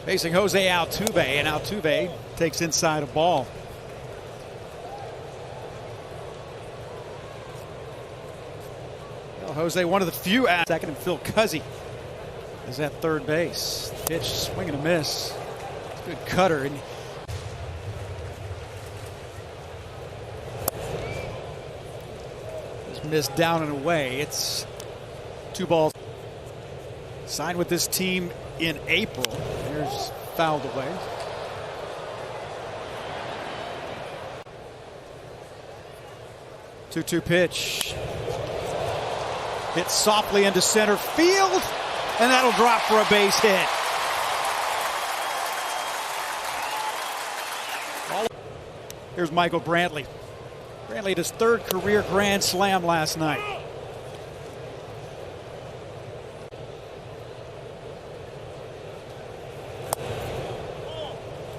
Facing Jose Altuve, and Altuve takes inside a ball. Well, Jose, one of the few at second, and Phil Cuzzy is at third base. Pitch, swing and a miss. Good cutter. And just missed down and away. It's 2 balls. Signed with this team in April. There's fouled away. Two-two pitch. Hit softly into center field, and that'll drop for a base hit. Here's Michael Brantley. Brantley had his 3rd career grand slam last night.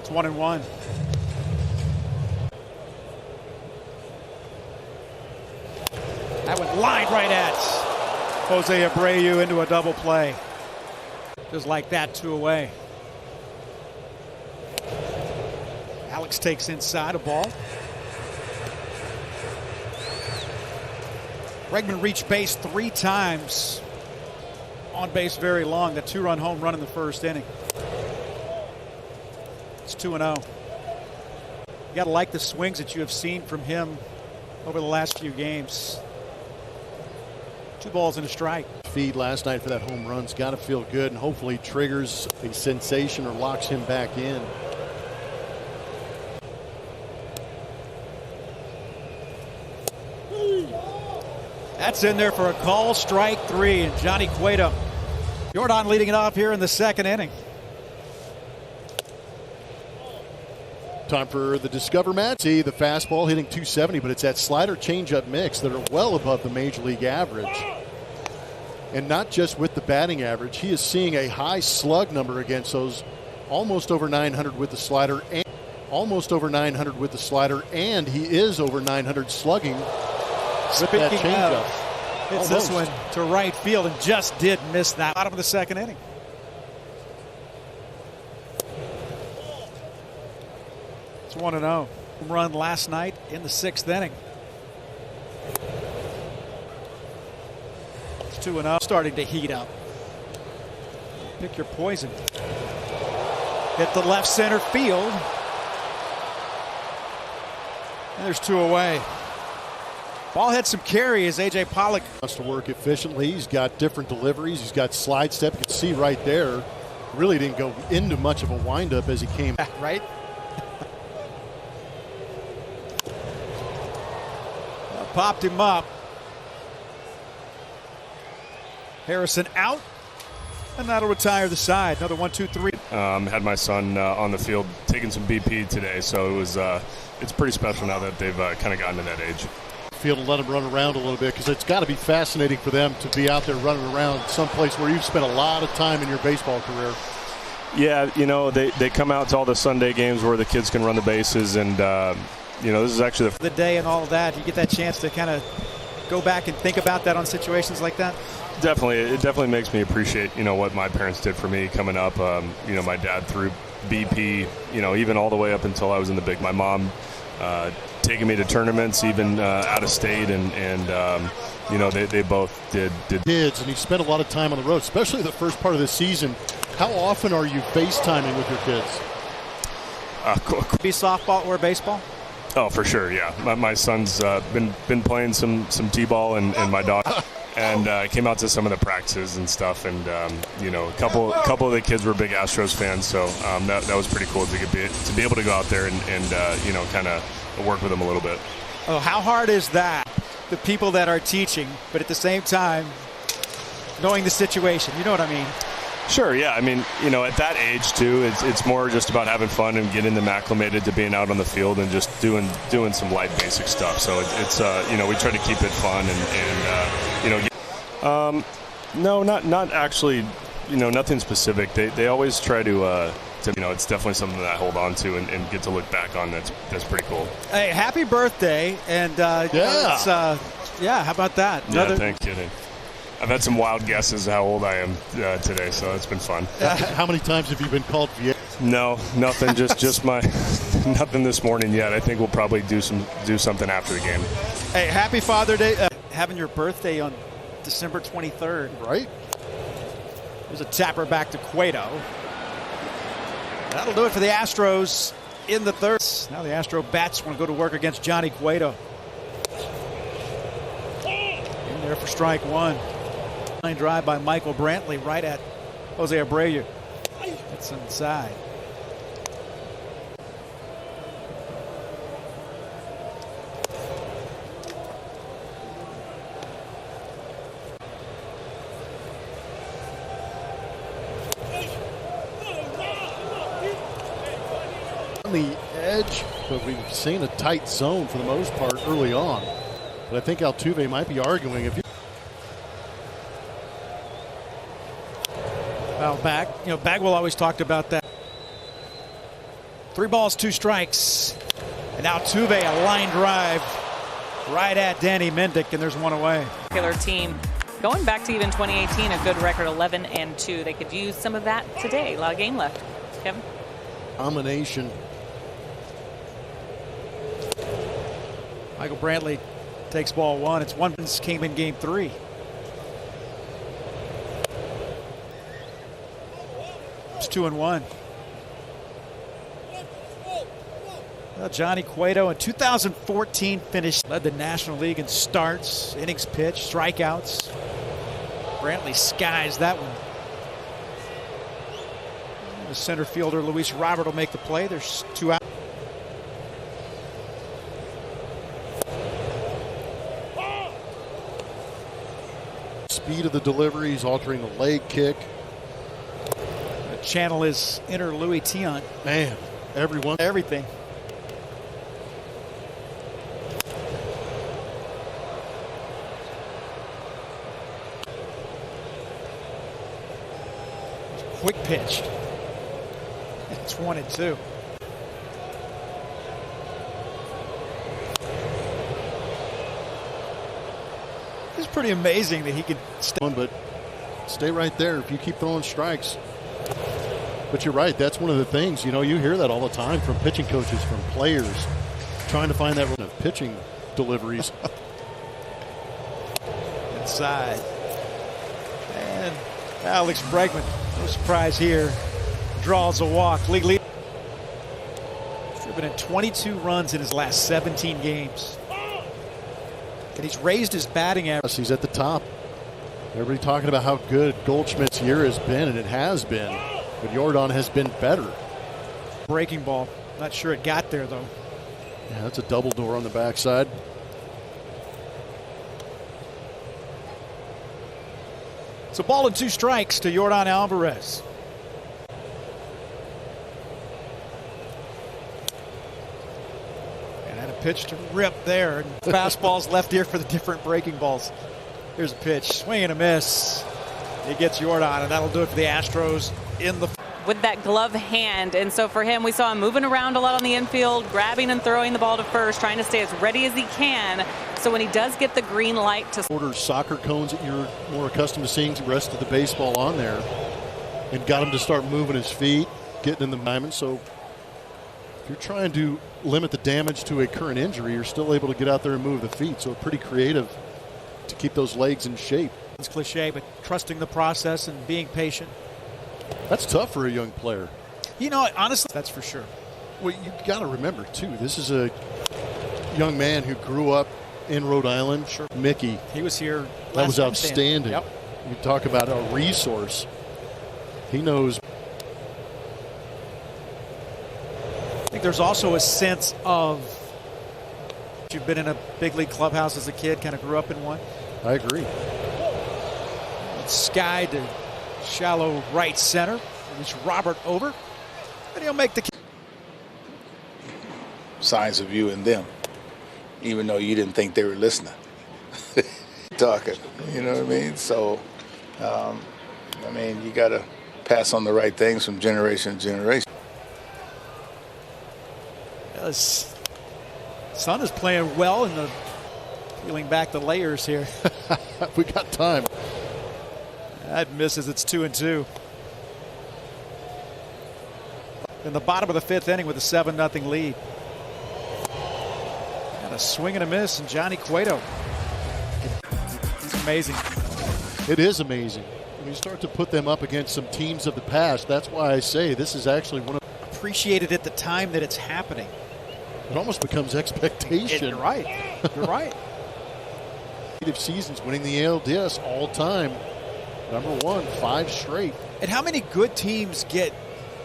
It's 1-1. That went line right at Jose Abreu into a double play. Just like that, 2 away. Alex takes inside a ball. Bregman reached base 3 times. On base very long. The 2-run home run in the 1st inning. It's 2-0. You got to like the swings that you have seen from him over the last few games. 2 balls and a strike. Feed last night for that home run's got to feel good, and hopefully triggers a sensation or locks him back in. That's in there for a call, strike 3, and Johnny Cueto. Jordan leading it off here in the 2nd inning. Time for the Discover match. See the fastball hitting 270, but it's that slider changeup mix that are well above the major league average. And not just with the batting average, he is seeing a high slug number against those, almost over 900 with the slider, and he is over 900 slugging. Speaking of, hits this one to right field and just did miss that. Bottom of the 2nd inning. It's 1-0. Home run last night in the 6th inning. It's 2-0. Starting to heat up. Pick your poison. Hit the left center field. And there's 2 away. Ball had some carry as A.J. Pollock wants to work efficiently. He's got different deliveries. He's got slide step. You can see right there. Really didn't go into much of a windup as he came back. Right? Popped him up. Harrison out. And that'll retire the side. Another 1-2-3. Had my son on the field taking some BP today, so it was it's pretty special now that they've kind of gotten to that age. Field and let them run around a little bit, because it's got to be fascinating for them to be out there running around someplace where you've spent a lot of time in your baseball career. Yeah, you know, they come out to all the Sunday games where the kids can run the bases, and you know, this is actually the day and all of that. You get that chance to kind of go back and think about that on situations like that. Definitely, it definitely makes me appreciate, you know, what my parents did for me coming up. You know, my dad threw BP, you know, even all the way up until I was in the big. My mom taking me to tournaments, even out of state, and you know, they both did. Kids, and he spent a lot of time on the road, especially the first part of the season. How often are you FaceTiming with your kids? Be softball or baseball? Oh, for sure, yeah. My son's been playing some t-ball, and my daughter. And came out to some of the practices and stuff, and you know, a couple of the kids were big Astros fans, so that was pretty cool to be able to go out there and you know, kind of work with them a little bit. Oh, how hard is that? The people that are teaching, but at the same time, knowing the situation. You know what I mean? Sure, yeah. I mean, you know, at that age too, it's more just about having fun and getting them acclimated to being out on the field and just doing some light basic stuff. So it's you know, we try to keep it fun and you know. No, not actually. You know, nothing specific. They always try to you know, it's definitely something that I hold on to and get to look back on. That's pretty cool. Hey, happy birthday! And yeah, yeah. How about that? Yeah, thank you. I've had some wild guesses how old I am today, so it's been fun. How many times have you been called Vieira? No, nothing. just my nothing this morning yet. I think we'll probably do something after the game. Hey, happy Father's Day. Having your birthday on December 23rd. Right? There's a tapper back to Cueto. That'll do it for the Astros in the third. Now the Astro bats want to go to work against Johnny Cueto. In there for strike one. Line drive by Michael Brantley right at Jose Abreu. That's inside. On the edge, but we've seen a tight zone for the most part early on. But I think Altuve might be arguing if you. Well, Bagwell always talked about that. 3 balls, 2 strikes. And Altuve, a line drive right at Danny Mendick, and there's one away. Killer team. Going back to even 2018, a good record, 11-2. They could use some of that today. A lot of game left. Kevin? Domination. Michael Brantley takes ball 1. It's 1 came in game 3. It's 2-1. Johnny Cueto in 2014 led the National League in starts, innings pitched, strikeouts. Brantley skies that one. The center fielder Luis Robert will make the play. There's 2 out. Speed of the deliveries, altering the leg kick. The channel is inner Louis Tiant. Man, everything. Quick pitch. It's 1-2. It's pretty amazing that he could but stay right there if you keep throwing strikes. But you're right, that's one of the things, you hear that all the time from pitching coaches, from players, trying to find that of pitching deliveries. Inside. And Alex Bregman, no surprise here, draws a walk. League lead. Driven in 22 runs in his last 17 games. And he's raised his batting average. He's at the top. Everybody talking about how good Goldschmidt's year has been, and it has been. But Jordan has been better. Breaking ball. Not sure it got there, though. Yeah, that's a double door on the backside. It's a ball and 2 strikes to Jordan Alvarez. And had a pitch to rip there. And fastballs left ear for the different breaking balls. Here's a pitch. Swing and a miss. He gets Jordan, and that'll do it for the Astros in the. With that glove hand, and so for him, we saw him moving around a lot on the infield, grabbing and throwing the ball to first, trying to stay as ready as he can. So when he does get the green light to order soccer cones that you're more accustomed to seeing the rest of the baseball on there, and got him to start moving his feet, getting in the diamond. So if you're trying to limit the damage to a current injury, you're still able to get out there and move the feet. So pretty creative to keep those legs in shape. It's cliche, but trusting the process and being patient. That's tough for a young player. Honestly, that's for sure. Well, you got to remember, too, this is a young man who grew up in Rhode Island. Sure. Mickey. He was here. That was outstanding. Yep. You talk about a resource. He knows. I think there's also a sense of you've been in a big league clubhouse as a kid, kind of grew up in one. I agree. It's sky to shallow right center. It's Robert over. And he'll make the signs of you and them, even though you didn't think they were listening. Talking, you know what I mean? So, you got to pass on the right things from generation to generation. His son is playing well in the peeling back the layers here. We got time. That misses. It's 2-2. in the bottom of the 5th inning with a 7-0 lead. And a swing and a miss, and Johnny Cueto. It's amazing. It is amazing. When you start to put them up against some teams of the past, that's why I say this is actually one of. Appreciated at the time that it's happening. It almost becomes expectation. You're right. You're right. Seasons winning the ALDS all time. Number 1, 5 straight. And how many good teams get,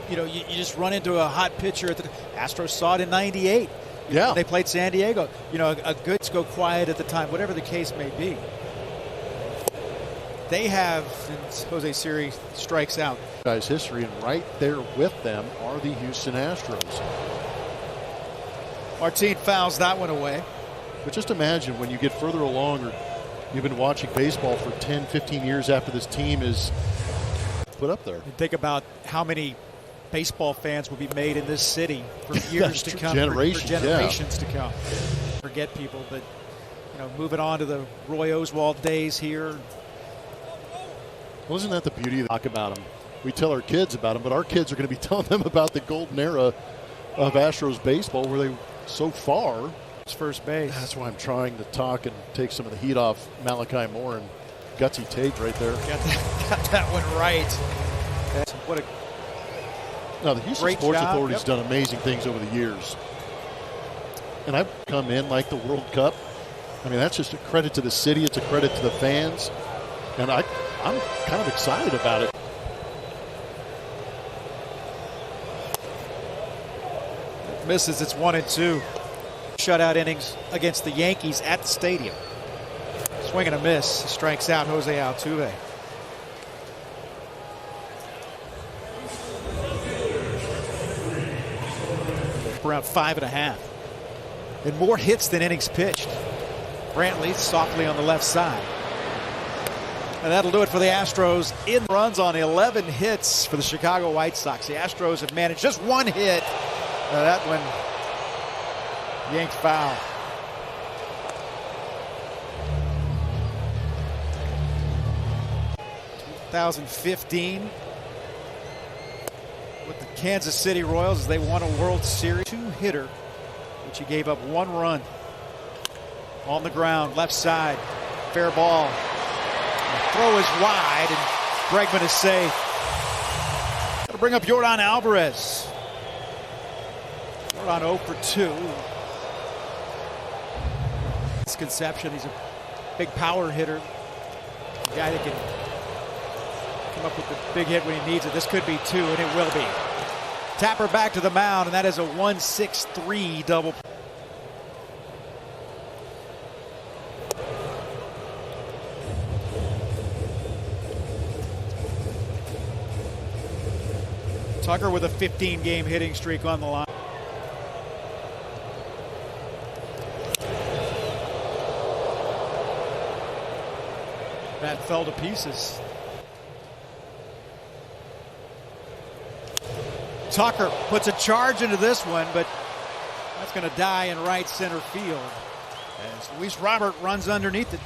you just run into a hot pitcher at the Astros saw it in '98. Yeah. They played San Diego. A goods go quiet at the time, whatever the case may be. They have, and Jose Siri strikes out. Guys' history, and right there with them are the Houston Astros. Martin fouls that one away. But just imagine when you get further along, or you've been watching baseball for 10, 15 years after this team is put up there. And think about how many baseball fans will be made in this city for years to come. Generations, for generations to come. Forget people, but moving on to the Roy Oswald days here. Well, isn't that the beauty of talk about them? We tell our kids about them, but our kids are going to be telling them about the golden era of Astros baseball, where they so far. It's first base. That's why I'm trying to talk and take some of the heat off Malachi Moore and Gutsy Tate right there. Got that one right. What a Now, the Houston Sports Authority's done amazing things over the years. And I've come in like the World Cup. I mean, that's just a credit to the city. It's a credit to the fans. And I'm kind of excited about it. Misses. It's 1-2. Shutout innings against the Yankees at the stadium. Swing and a miss. Strikes out Jose Altuve. Around 5.5. And more hits than innings pitched. Brantley softly on the left side. And that'll do it for the Astros. In runs on 11 hits for the Chicago White Sox. The Astros have managed just one hit. That one yanked foul. In 2015 with the Kansas City Royals as they won a World Series. Two-hitter, which he gave up 1 run. On the ground, left side, fair ball. The throw is wide, and Bregman is safe. Going to bring up Yordan Alvarez. Yordan 0 for 2. Misconception, he's a big power hitter. A guy that can come up with the big hit when he needs it. This could be 2, and it will be. Tapper back to the mound, and that is a 1-6-3 double. Tucker with a 15-game hitting streak on the line. Bat fell to pieces. Tucker puts a charge into this one, but that's going to die in right center field as Luis Robert runs underneath it.